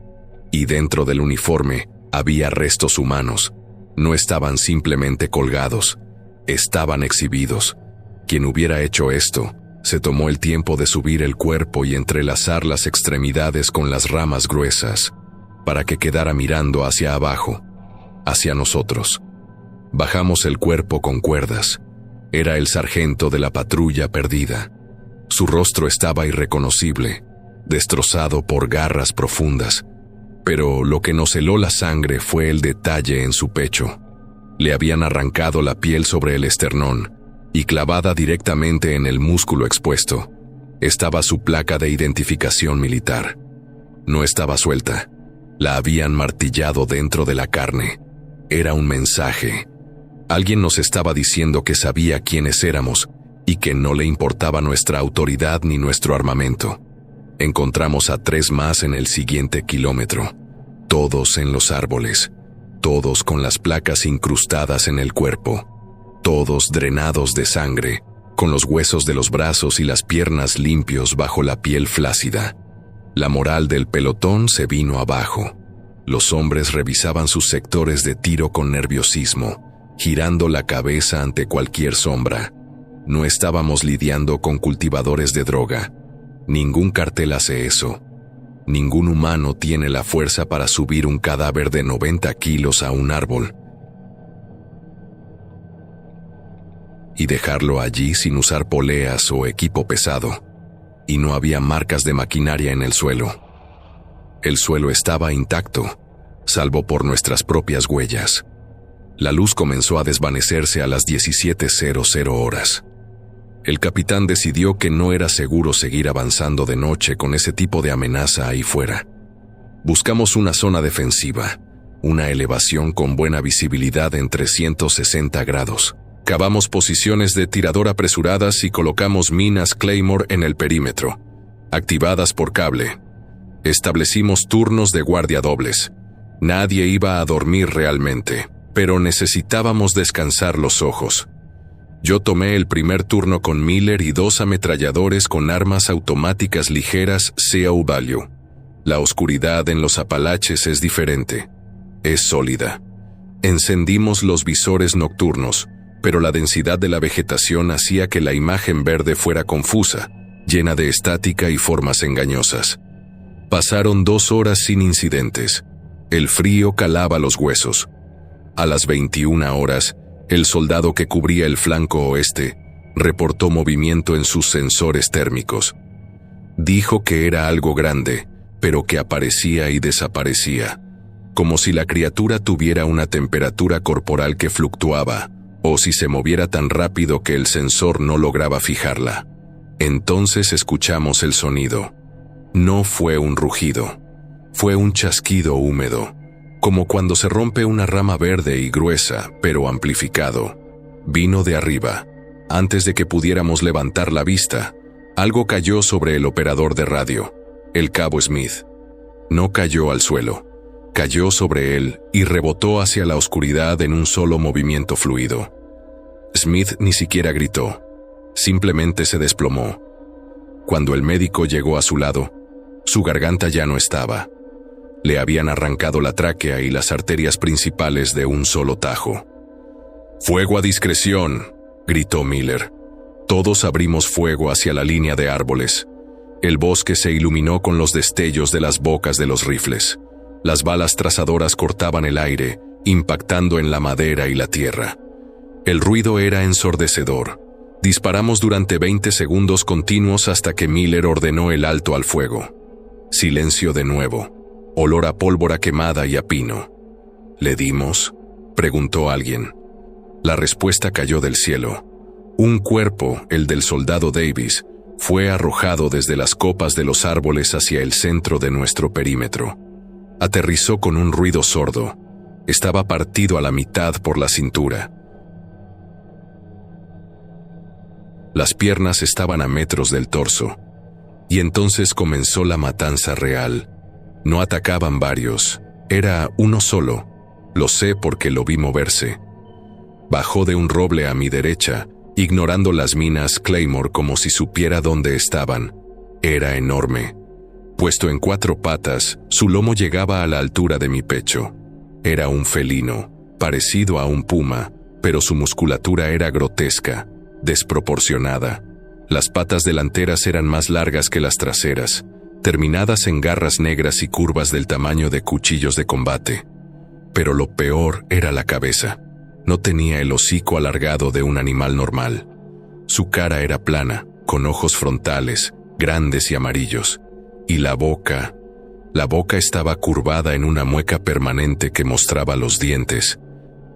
Y dentro del uniforme había restos humanos. No estaban simplemente colgados, estaban exhibidos. Quien hubiera hecho esto, se tomó el tiempo de subir el cuerpo y entrelazar las extremidades con las ramas gruesas, para que quedara mirando hacia abajo, hacia nosotros. Bajamos el cuerpo con cuerdas. Era el sargento de la patrulla perdida. Su rostro estaba irreconocible, destrozado por garras profundas, pero lo que nos heló la sangre fue el detalle en su pecho. Le habían arrancado la piel sobre el esternón, y clavada directamente en el músculo expuesto, estaba su placa de identificación militar. No estaba suelta. La habían martillado dentro de la carne. Era un mensaje. Alguien nos estaba diciendo que sabía quiénes éramos y que no le importaba nuestra autoridad ni nuestro armamento. Encontramos a 3 más en el siguiente kilómetro, todos en los árboles, todos con las placas incrustadas en el cuerpo. Todos drenados de sangre, con los huesos de los brazos y las piernas limpios bajo la piel flácida. La moral del pelotón se vino abajo. Los hombres revisaban sus sectores de tiro con nerviosismo, girando la cabeza ante cualquier sombra. No estábamos lidiando con cultivadores de droga. Ningún cartel hace eso. Ningún humano tiene la fuerza para subir un cadáver de 90 kilos a un árbol y dejarlo allí sin usar poleas o equipo pesado. Y no había marcas de maquinaria en el suelo. El suelo estaba intacto, salvo por nuestras propias huellas. La luz comenzó a desvanecerse a las 17:00 horas. El capitán decidió que no era seguro seguir avanzando de noche con ese tipo de amenaza ahí fuera. Buscamos una zona defensiva, una elevación con buena visibilidad en 360 grados. Cavamos posiciones de tirador apresuradas y colocamos minas Claymore en el perímetro, activadas por cable. Establecimos turnos de guardia dobles. Nadie iba a dormir realmente, pero necesitábamos descansar los ojos. Yo tomé el primer turno con Miller y 2 ametralladores con armas automáticas ligeras CO Value. La oscuridad en los Apalaches es diferente. Es sólida. Encendimos los visores nocturnos, pero la densidad de la vegetación hacía que la imagen verde fuera confusa, llena de estática y formas engañosas. Pasaron 2 horas sin incidentes. El frío calaba los huesos. A las 21 horas, el soldado que cubría el flanco oeste reportó movimiento en sus sensores térmicos. Dijo que era algo grande, pero que aparecía y desaparecía, como si la criatura tuviera una temperatura corporal que fluctuaba, o si se moviera tan rápido que el sensor no lograba fijarla. Entonces escuchamos el sonido. No fue un rugido, fue un chasquido húmedo, como cuando se rompe una rama verde y gruesa, pero amplificado. Vino de arriba. Antes de que pudiéramos levantar la vista, algo cayó sobre el operador de radio, el cabo Smith. No cayó al suelo, cayó sobre él y rebotó hacia la oscuridad en un solo movimiento fluido. Smith ni siquiera gritó, simplemente se desplomó. Cuando el médico llegó a su lado, su garganta ya no estaba. Le habían arrancado la tráquea y las arterias principales de un solo tajo. «¡Fuego a discreción!», gritó Miller. Todos abrimos fuego hacia la línea de árboles. El bosque se iluminó con los destellos de las bocas de los rifles. Las balas trazadoras cortaban el aire, impactando en la madera y la tierra. El ruido era ensordecedor. Disparamos durante 20 segundos continuos hasta que Miller ordenó el alto al fuego. Silencio de nuevo. Olor a pólvora quemada y a pino. ¿Le dimos?, preguntó alguien. La respuesta cayó del cielo. Un cuerpo, el del soldado Davis, fue arrojado desde las copas de los árboles hacia el centro de nuestro perímetro. Aterrizó con un ruido sordo. Estaba partido a la mitad por la cintura. Las piernas estaban a metros del torso. Y entonces comenzó la matanza real. No atacaban varios, era uno solo. Lo sé porque lo vi moverse. Bajó de un roble a mi derecha, ignorando las minas Claymore como si supiera dónde estaban. Era enorme. Puesto en 4 patas, su lomo llegaba a la altura de mi pecho. Era un felino, parecido a un puma, pero su musculatura era grotesca, desproporcionada. Las patas delanteras eran más largas que las traseras, terminadas en garras negras y curvas del tamaño de cuchillos de combate. Pero lo peor era la cabeza. No tenía el hocico alargado de un animal normal. Su cara era plana, con ojos frontales, grandes y amarillos. Y la boca estaba curvada en una mueca permanente que mostraba los dientes,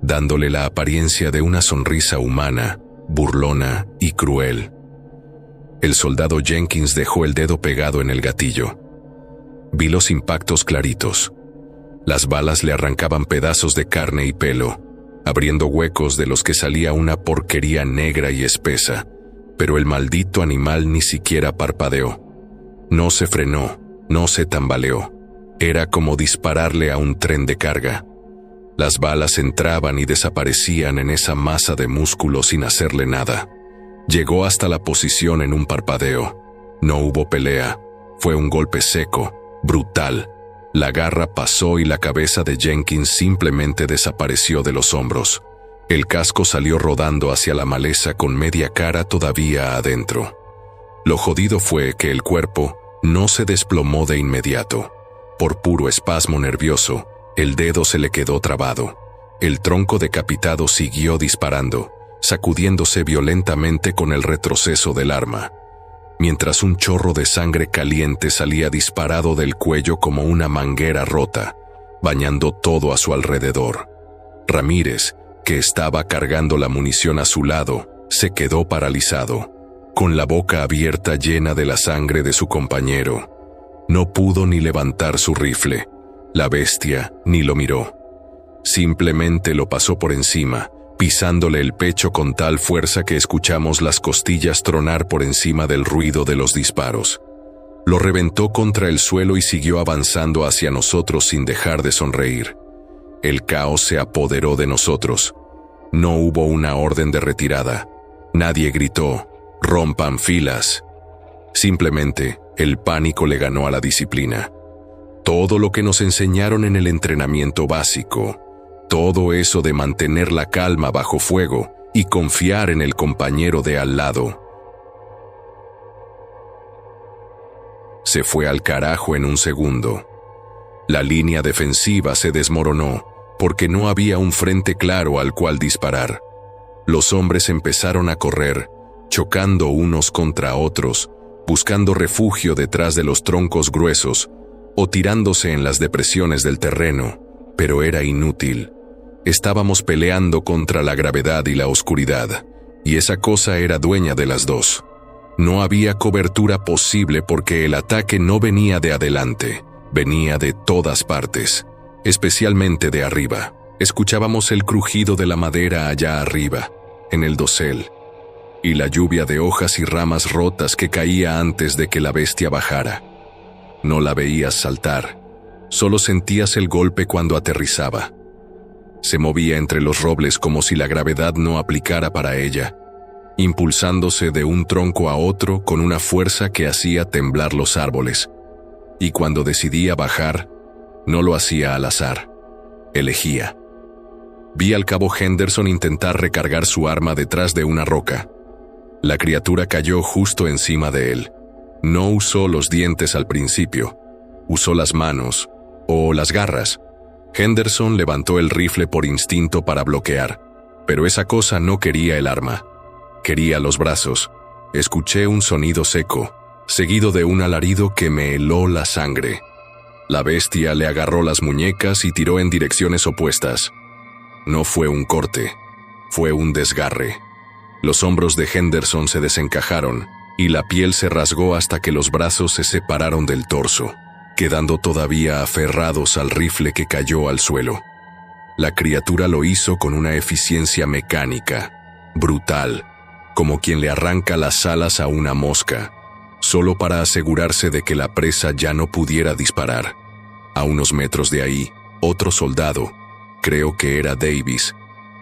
dándole la apariencia de una sonrisa humana, burlona y cruel. El soldado Jenkins dejó el dedo pegado en el gatillo. Vi los impactos claritos. Las balas le arrancaban pedazos de carne y pelo, abriendo huecos de los que salía una porquería negra y espesa, pero el maldito animal ni siquiera parpadeó. No se frenó, no se tambaleó. Era como dispararle a un tren de carga. Las balas entraban y desaparecían en esa masa de músculo sin hacerle nada. Llegó hasta la posición en un parpadeo. No hubo pelea. Fue un golpe seco, brutal. La garra pasó y la cabeza de Jenkins simplemente desapareció de los hombros. El casco salió rodando hacia la maleza con media cara todavía adentro. Lo jodido fue que el cuerpo no se desplomó de inmediato. Por puro espasmo nervioso, el dedo se le quedó trabado. El tronco decapitado siguió disparando, sacudiéndose violentamente con el retroceso del arma, mientras un chorro de sangre caliente salía disparado del cuello como una manguera rota, bañando todo a su alrededor. Ramírez, que estaba cargando la munición a su lado, se quedó paralizado, con la boca abierta llena de la sangre de su compañero. No pudo ni levantar su rifle. La bestia ni lo miró. Simplemente lo pasó por encima, pisándole el pecho con tal fuerza que escuchamos las costillas tronar por encima del ruido de los disparos. Lo reventó contra el suelo y siguió avanzando hacia nosotros sin dejar de sonreír. El caos se apoderó de nosotros. No hubo una orden de retirada. Nadie gritó, «¡Rompan filas!». Simplemente, el pánico le ganó a la disciplina. Todo lo que nos enseñaron en el entrenamiento básico, todo eso de mantener la calma bajo fuego y confiar en el compañero de al lado, se fue al carajo en un segundo. La línea defensiva se desmoronó porque no había un frente claro al cual disparar. Los hombres empezaron a correr, chocando unos contra otros, buscando refugio detrás de los troncos gruesos, o tirándose en las depresiones del terreno, pero era inútil. Estábamos peleando contra la gravedad y la oscuridad, y esa cosa era dueña de las dos. No había cobertura posible porque el ataque no venía de adelante, venía de todas partes, especialmente de arriba. Escuchábamos el crujido de la madera allá arriba, en el dosel, y la lluvia de hojas y ramas rotas que caía antes de que la bestia bajara. No la veías saltar, solo sentías el golpe cuando aterrizaba. Se movía entre los robles como si la gravedad no aplicara para ella, impulsándose de un tronco a otro con una fuerza que hacía temblar los árboles. Y cuando decidía bajar, no lo hacía al azar, elegía. Vi al cabo Henderson intentar recargar su arma detrás de una roca. La criatura cayó justo encima de él. No usó los dientes al principio, usó las manos, o las garras. Henderson levantó el rifle por instinto para bloquear, pero esa cosa no quería el arma. Quería los brazos. Escuché un sonido seco, seguido de un alarido que me heló la sangre. La bestia le agarró las muñecas y tiró en direcciones opuestas. No fue un corte, fue un desgarre. Los hombros de Henderson se desencajaron y la piel se rasgó hasta que los brazos se separaron del torso, quedando todavía aferrados al rifle que cayó al suelo. La criatura lo hizo con una eficiencia mecánica, brutal, como quien le arranca las alas a una mosca, solo para asegurarse de que la presa ya no pudiera disparar. A unos metros de ahí, otro soldado, creo que era Davis,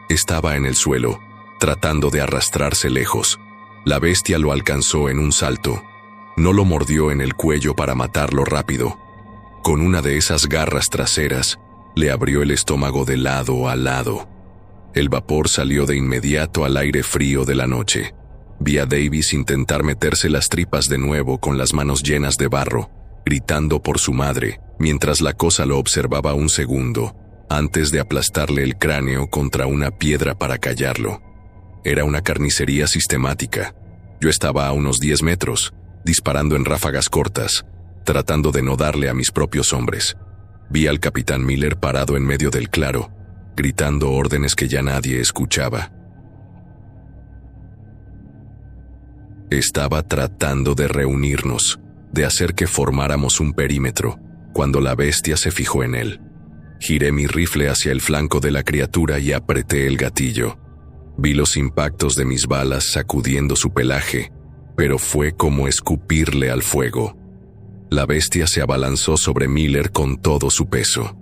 estaba en el suelo, tratando de arrastrarse lejos. La bestia lo alcanzó en un salto. No lo mordió en el cuello para matarlo rápido. Con una de esas garras traseras, le abrió el estómago de lado a lado. El vapor salió de inmediato al aire frío de la noche. Vi a Davis intentar meterse las tripas de nuevo con las manos llenas de barro, gritando por su madre, mientras la cosa lo observaba un segundo, antes de aplastarle el cráneo contra una piedra para callarlo. Era una carnicería sistemática. Yo estaba a unos 10 metros, disparando en ráfagas cortas, tratando de no darle a mis propios hombres. Vi al capitán Miller parado en medio del claro, gritando órdenes que ya nadie escuchaba. Estaba tratando de reunirnos, de hacer que formáramos un perímetro, cuando la bestia se fijó en él. Giré mi rifle hacia el flanco de la criatura y apreté el gatillo. Vi los impactos de mis balas sacudiendo su pelaje, pero fue como escupirle al fuego. La bestia se abalanzó sobre Miller con todo su peso.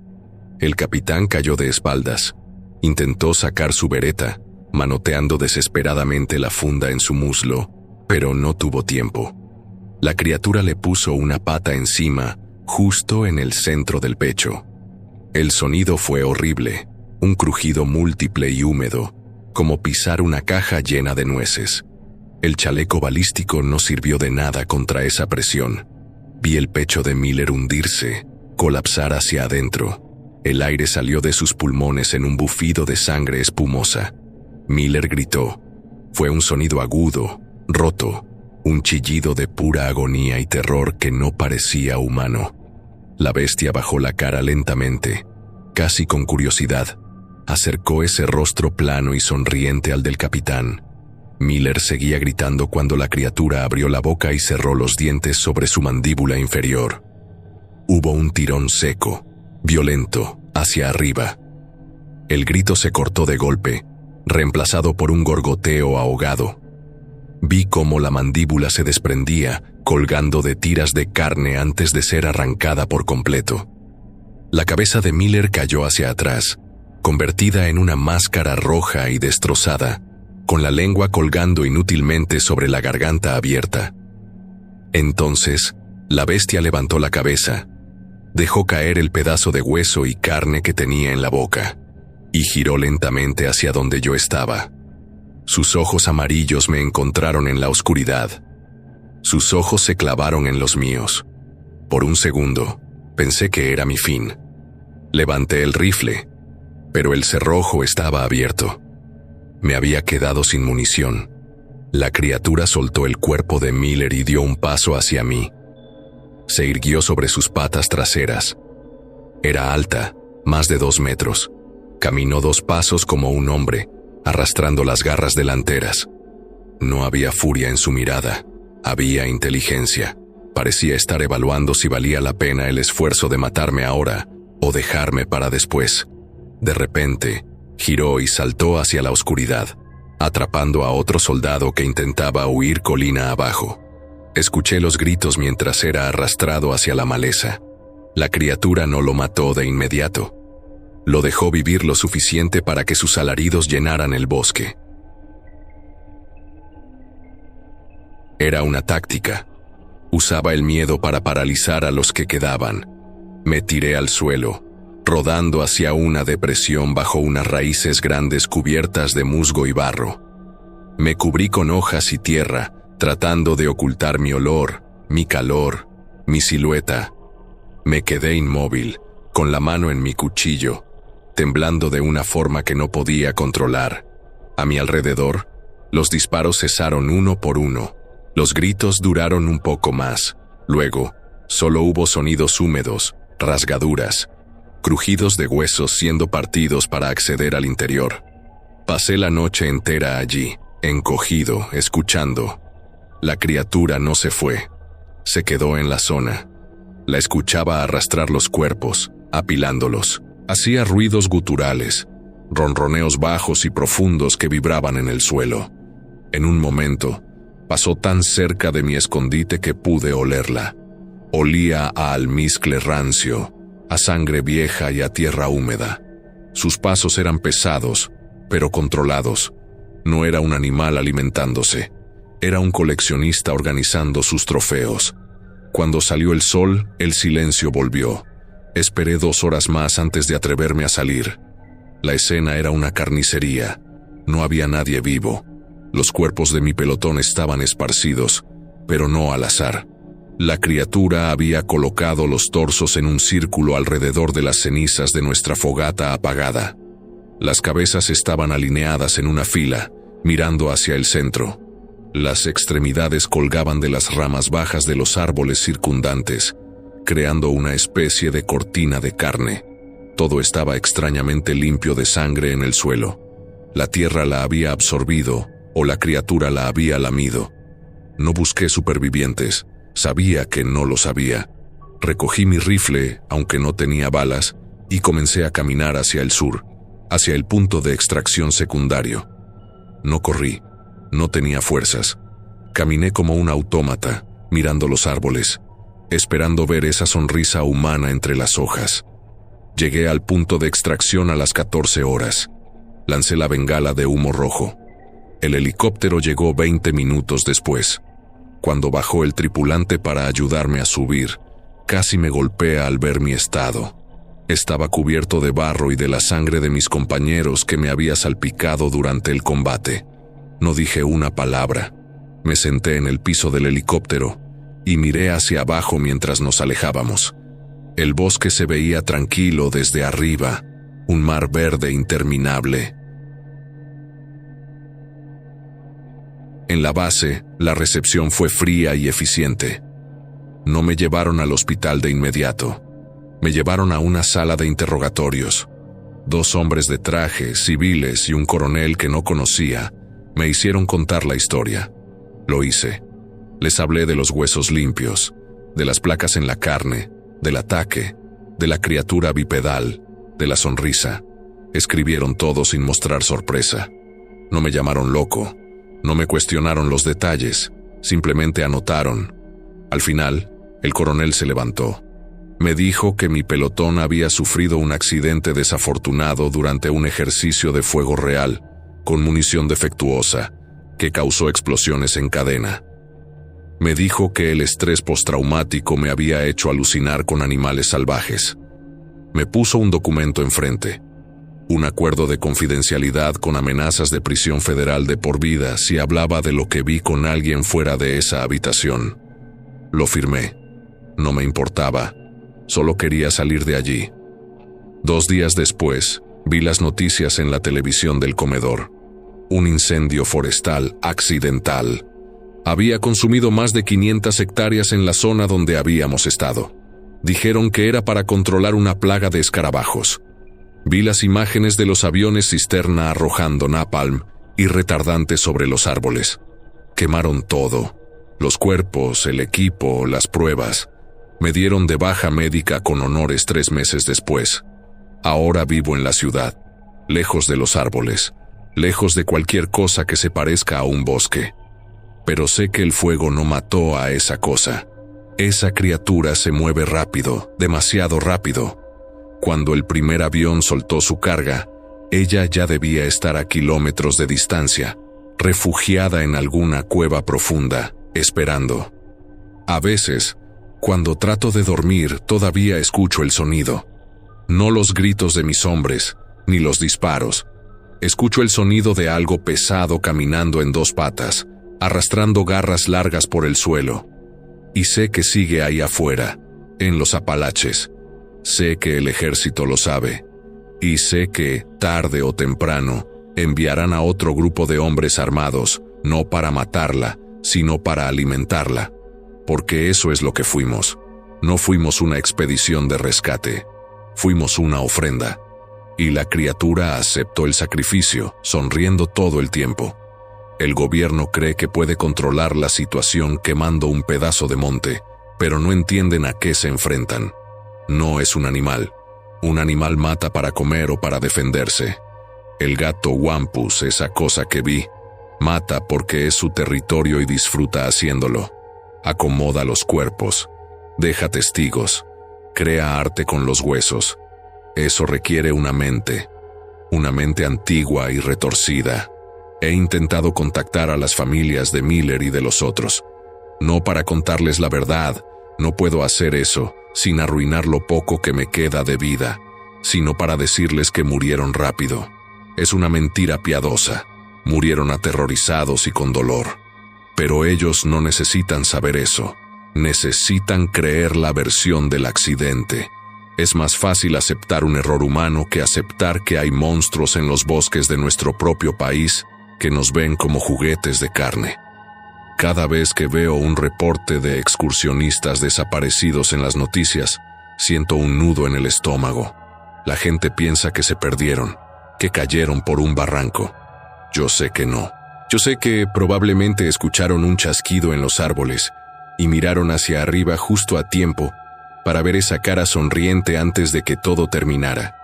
El capitán cayó de espaldas. Intentó sacar su bereta, manoteando desesperadamente la funda en su muslo, pero no tuvo tiempo. La criatura le puso una pata encima, justo en el centro del pecho. El sonido fue horrible, un crujido múltiple y húmedo, como pisar una caja llena de nueces. El chaleco balístico no sirvió de nada contra esa presión. Vi el pecho de Miller hundirse, colapsar hacia adentro. El aire salió de sus pulmones en un bufido de sangre espumosa. Miller gritó. Fue un sonido agudo, roto, un chillido de pura agonía y terror que no parecía humano. La bestia bajó la cara lentamente, casi con curiosidad. Acercó ese rostro plano y sonriente al del capitán. Miller seguía gritando cuando la criatura abrió la boca y cerró los dientes sobre su mandíbula inferior. Hubo un tirón seco, violento, hacia arriba. El grito se cortó de golpe, reemplazado por un gorgoteo ahogado. Vi cómo la mandíbula se desprendía, colgando de tiras de carne antes de ser arrancada por completo. La cabeza de Miller cayó hacia atrás, convertida en una máscara roja y destrozada, con la lengua colgando inútilmente sobre la garganta abierta. Entonces, la bestia levantó la cabeza, dejó caer el pedazo de hueso y carne que tenía en la boca, y giró lentamente hacia donde yo estaba. Sus ojos amarillos me encontraron en la oscuridad. Sus ojos se clavaron en los míos. Por un segundo, pensé que era mi fin. Levanté el rifle, pero el cerrojo estaba abierto. Me había quedado sin munición. La criatura soltó el cuerpo de Miller y dio un paso hacia mí. Se irguió sobre sus patas traseras. Era alta, más de 2 metros. Caminó 2 pasos como un hombre, arrastrando las garras delanteras. No había furia en su mirada, había inteligencia. Parecía estar evaluando si valía la pena el esfuerzo de matarme ahora o dejarme para después. De repente, giró y saltó hacia la oscuridad, atrapando a otro soldado que intentaba huir colina abajo. Escuché los gritos mientras era arrastrado hacia la maleza. La criatura no lo mató de inmediato. Lo dejó vivir lo suficiente para que sus alaridos llenaran el bosque. Era una táctica. Usaba el miedo para paralizar a los que quedaban. Me tiré al suelo, rodando hacia una depresión bajo unas raíces grandes cubiertas de musgo y barro. Me cubrí con hojas y tierra, tratando de ocultar mi olor, mi calor, mi silueta. Me quedé inmóvil, con la mano en mi cuchillo, temblando de una forma que no podía controlar. A mi alrededor, los disparos cesaron uno por uno. Los gritos duraron un poco más. Luego, solo hubo sonidos húmedos, rasgaduras, crujidos de huesos siendo partidos para acceder al interior. Pasé la noche entera allí, encogido, escuchando. La criatura no se fue. Se quedó en la zona. La escuchaba arrastrar los cuerpos, apilándolos. Hacía ruidos guturales, ronroneos bajos y profundos que vibraban en el suelo. En un momento, pasó tan cerca de mi escondite que pude olerla. Olía a almizcle rancio, a sangre vieja y a tierra húmeda. Sus pasos eran pesados, pero controlados. No era un animal alimentándose. Era un coleccionista organizando sus trofeos. Cuando salió el sol, el silencio volvió. Esperé 2 horas más antes de atreverme a salir. La escena era una carnicería. No había nadie vivo. Los cuerpos de mi pelotón estaban esparcidos, pero no al azar. La criatura había colocado los torsos en un círculo alrededor de las cenizas de nuestra fogata apagada. Las cabezas estaban alineadas en una fila, mirando hacia el centro. Las extremidades colgaban de las ramas bajas de los árboles circundantes, creando una especie de cortina de carne. Todo estaba extrañamente limpio de sangre en el suelo. La tierra la había absorbido, o la criatura la había lamido. No busqué supervivientes, sabía que no lo sabía. Recogí mi rifle, aunque no tenía balas, y comencé a caminar hacia el sur, hacia el punto de extracción secundario. No corrí, no tenía fuerzas. Caminé como un autómata, mirando los árboles, esperando ver esa sonrisa humana entre las hojas. Llegué al punto de extracción a las 14 horas. Lancé la bengala de humo rojo. El helicóptero llegó 20 minutos después. Cuando bajó el tripulante para ayudarme a subir, casi me golpea al ver mi estado. Estaba cubierto de barro y de la sangre de mis compañeros que me había salpicado durante el combate. No dije una palabra. Me senté en el piso del helicóptero y miré hacia abajo mientras nos alejábamos. El bosque se veía tranquilo desde arriba, un mar verde interminable. En la base, la recepción fue fría y eficiente. No me llevaron al hospital de inmediato. Me llevaron a una sala de interrogatorios. 2 hombres de traje, civiles y un coronel que no conocía, me hicieron contar la historia. Lo hice. Les hablé de los huesos limpios, de las placas en la carne, del ataque, de la criatura bipedal, de la sonrisa. Escribieron todo sin mostrar sorpresa. No me llamaron loco, no me cuestionaron los detalles, simplemente anotaron. Al final, el coronel se levantó. Me dijo que mi pelotón había sufrido un accidente desafortunado durante un ejercicio de fuego real, con munición defectuosa, que causó explosiones en cadena. Me dijo que el estrés postraumático me había hecho alucinar con animales salvajes. Me puso un documento enfrente, un acuerdo de confidencialidad con amenazas de prisión federal de por vida si hablaba de lo que vi con alguien fuera de esa habitación. Lo firmé. No me importaba. Solo quería salir de allí. 2 días después, vi las noticias en la televisión del comedor. Un incendio forestal accidental. Había consumido más de 500 hectáreas en la zona donde habíamos estado. Dijeron que era para controlar una plaga de escarabajos. Vi las imágenes de los aviones cisterna arrojando napalm y retardantes sobre los árboles. Quemaron todo. Los cuerpos, el equipo, las pruebas. Me dieron de baja médica con honores 3 meses después. Ahora vivo en la ciudad, lejos de los árboles, lejos de cualquier cosa que se parezca a un bosque. Pero sé que el fuego no mató a esa cosa. Esa criatura se mueve rápido, demasiado rápido. Cuando el primer avión soltó su carga, ella ya debía estar a kilómetros de distancia, refugiada en alguna cueva profunda, esperando. A veces, cuando trato de dormir, todavía escucho el sonido. No los gritos de mis hombres, ni los disparos. Escucho el sonido de algo pesado caminando en 2 patas, arrastrando garras largas por el suelo. Y sé que sigue ahí afuera, en los Apalaches. Sé que el ejército lo sabe. Y sé que, tarde o temprano, enviarán a otro grupo de hombres armados, no para matarla, sino para alimentarla. Porque eso es lo que fuimos. No fuimos una expedición de rescate. Fuimos una ofrenda. Y la criatura aceptó el sacrificio, sonriendo todo el tiempo. El gobierno cree que puede controlar la situación quemando un pedazo de monte, pero no entienden a qué se enfrentan. No es un animal. Un animal mata para comer o para defenderse. El gato Wampus, esa cosa que vi, mata porque es su territorio y disfruta haciéndolo. Acomoda los cuerpos, deja testigos, crea arte con los huesos. Eso requiere una mente antigua y retorcida. He intentado contactar a las familias de Miller y de los otros. No para contarles la verdad, no puedo hacer eso sin arruinar lo poco que me queda de vida, sino para decirles que murieron rápido. Es una mentira piadosa. Murieron aterrorizados y con dolor. Pero ellos no necesitan saber eso. Necesitan creer la versión del accidente. Es más fácil aceptar un error humano que aceptar que hay monstruos en los bosques de nuestro propio país que nos ven como juguetes de carne. Cada vez que veo un reporte de excursionistas desaparecidos en las noticias, siento un nudo en el estómago. La gente piensa que se perdieron, que cayeron por un barranco. Yo sé que no. Yo sé que probablemente escucharon un chasquido en los árboles y miraron hacia arriba justo a tiempo para ver esa cara sonriente antes de que todo terminara.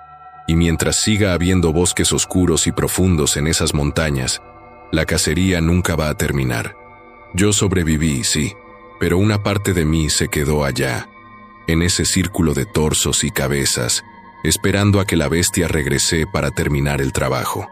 Y mientras siga habiendo bosques oscuros y profundos en esas montañas, la cacería nunca va a terminar. Yo sobreviví, sí, pero una parte de mí se quedó allá, en ese círculo de torsos y cabezas, esperando a que la bestia regrese para terminar el trabajo.